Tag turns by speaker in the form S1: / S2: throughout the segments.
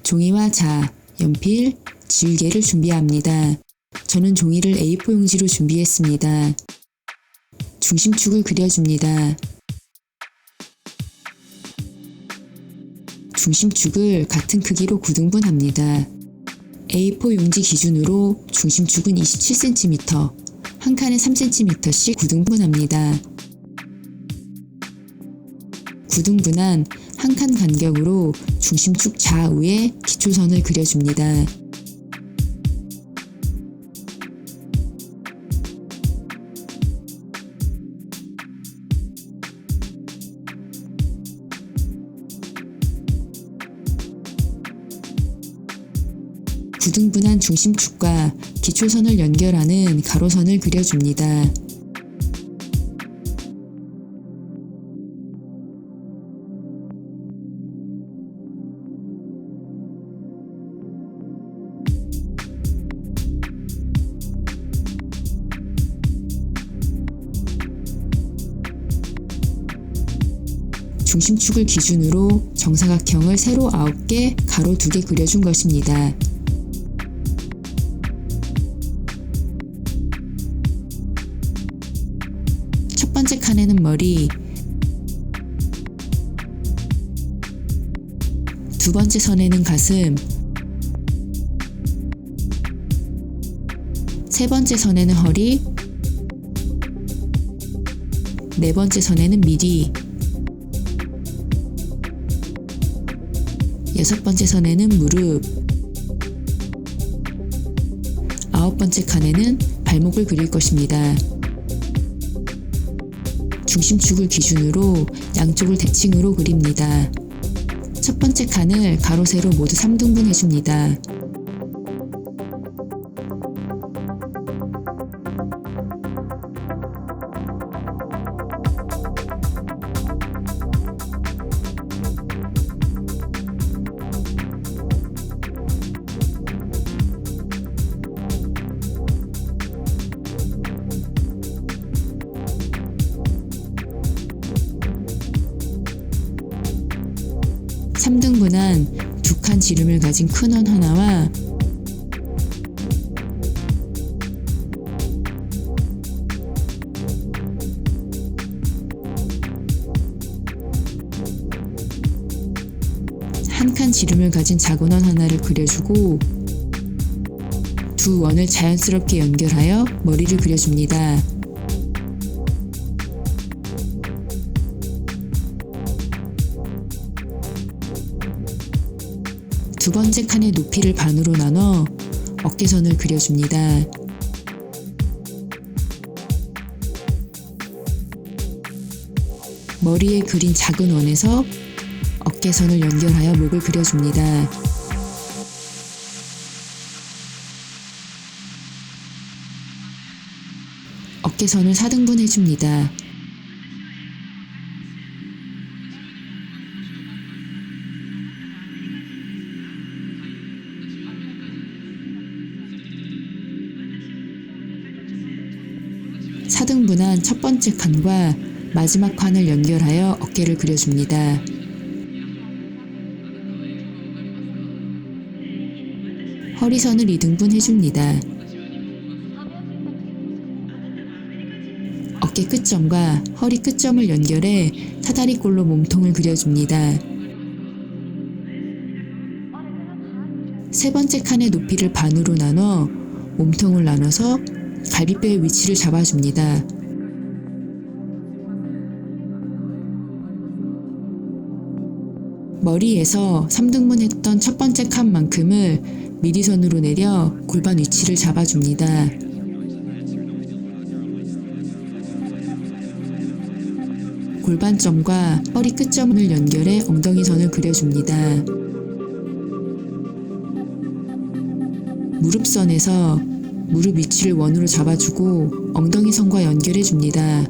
S1: 종이와 자, 연필, 지우개를 준비합니다. 저는 종이를 A4 용지로 준비했습니다. 중심축을 그려줍니다. 중심축을 같은 크기로 9등분합니다. A4 용지 기준으로 중심축은 27cm, 한 칸에 3cm씩 9등분합니다. 9등분한 한 칸 간격으로 중심축 좌우에 기초선을 그려줍니다. 구등분한 중심축과 기초선을 연결하는 가로선을 그려줍니다. 중심축을 기준으로 정사각형을 세로 9개, 가로 2개 그려준 것입니다. 첫 번째 칸에는 머리, 두 번째 선에는 가슴, 세 번째 선에는 허리, 네 번째 선에는 미리, 여섯 번째 선에는 무릎, 아홉 번째 칸에는 발목을 그릴 것입니다. 중심축을 기준으로 양쪽을 대칭으로 그립니다. 첫 번째 칸을 가로 세로 모두 3등분 해줍니다. 삼등분한 두 칸 지름을 가진 큰 원 하나와 한 칸 지름을 가진 작은 원 하나를 그려주고 두 원을 자연스럽게 연결하여 머리를 그려줍니다. 두 번째 칸의 높이를 반으로 나눠 어깨선을 그려줍니다. 머리에 그린 작은 원에서 어깨선을 연결하여 목을 그려줍니다. 어깨선을 4등분 해줍니다. 사등분한 첫 번째 칸과 마지막 칸을 연결하여 어깨를 그려줍니다. 허리선을 2등분 해줍니다. 어깨 끝점과 허리 끝점을 연결해 사다리꼴로 몸통을 그려줍니다. 세 번째 칸의 높이를 반으로 나눠 몸통을 나눠서 갈비뼈의 위치를 잡아줍니다. 머리에서 3등분 했던 첫 번째 칸만큼을 미리선으로 내려 골반 위치를 잡아줍니다. 골반점과 허리 끝점을 연결해 엉덩이선을 그려줍니다. 무릎선에서 무릎 위치를 원으로 잡아주고 엉덩이선과 연결해줍니다.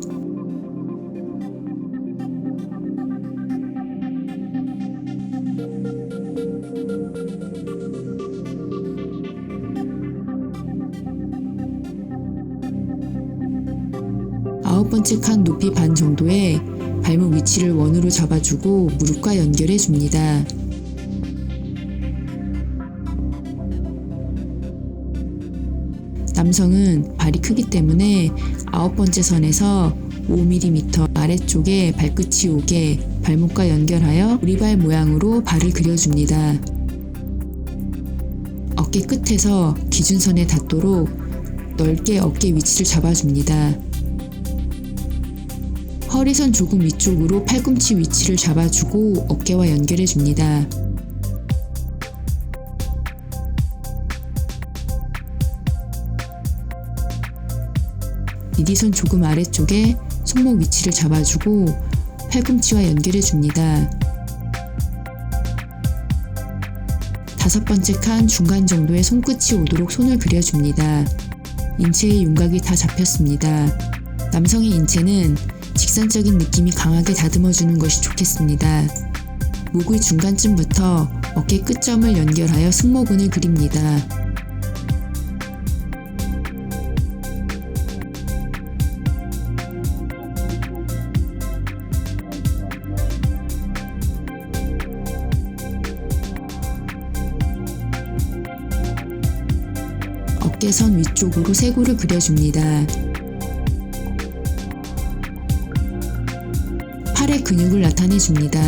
S1: 아홉 번째 칸 높이 반 정도의 발목 위치를 원으로 잡아주고 무릎과 연결해줍니다. 남성은 발이 크기 때문에 9번째 선에서 5mm 아래쪽에 발끝이 오게 발목과 연결하여 오리발 모양으로 발을 그려줍니다. 어깨 끝에서 기준선에 닿도록 넓게 어깨 위치를 잡아줍니다. 허리선 조금 위쪽으로 팔꿈치 위치를 잡아주고 어깨와 연결해줍니다. 미디선 조금 아래쪽에 손목 위치를 잡아주고 팔꿈치와 연결해줍니다. 5번째 칸 중간 정도의 손끝이 오도록 손을 그려줍니다. 인체의 윤곽이 다 잡혔습니다. 남성의 인체는 직선적인 느낌이 강하게 다듬어주는 것이 좋겠습니다. 목의 중간쯤부터 어깨 끝점을 연결하여 승모근을 그립니다. 어깨선 위쪽으로 세골을 그려줍니다. 팔의 근육을 나타내줍니다.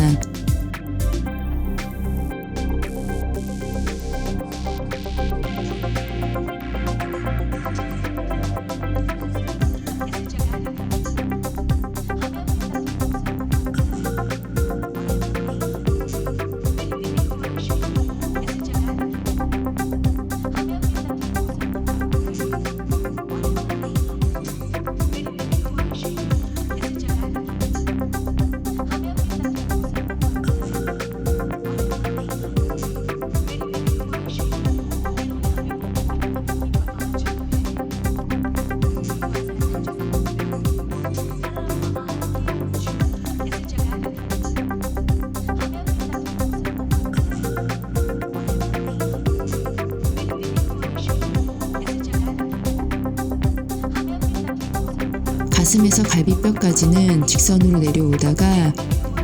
S1: 가슴에서 갈비뼈까지는 직선으로 내려오다가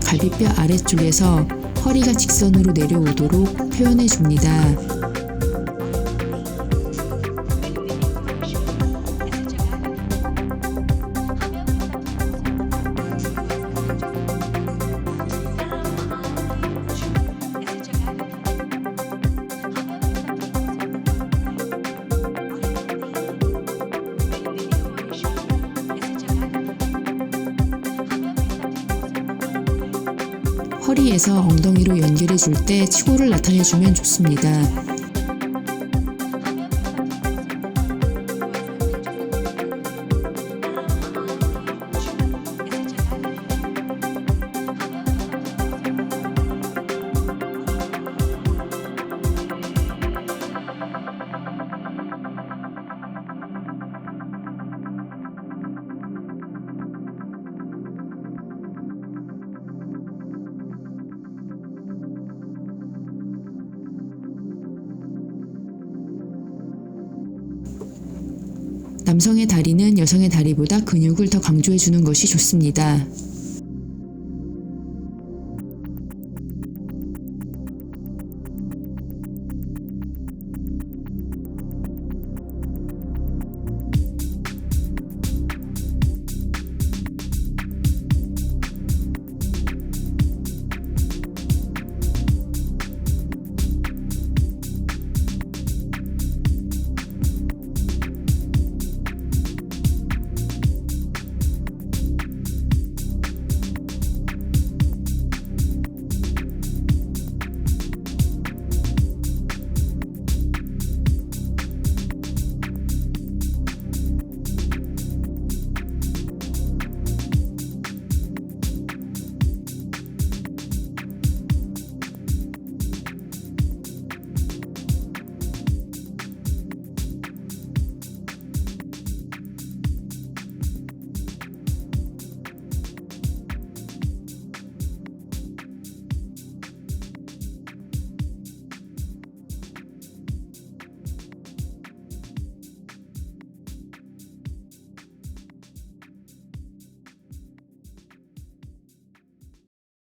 S1: 갈비뼈 아래쪽에서 허리가 직선으로 내려오도록 표현해 줍니다. 허리에서 엉덩이로 연결해 줄 때 치골을 나타내 주면 좋습니다. 남성의 다리는 여성의 다리보다 근육을 더 강조해 주는 것이 좋습니다.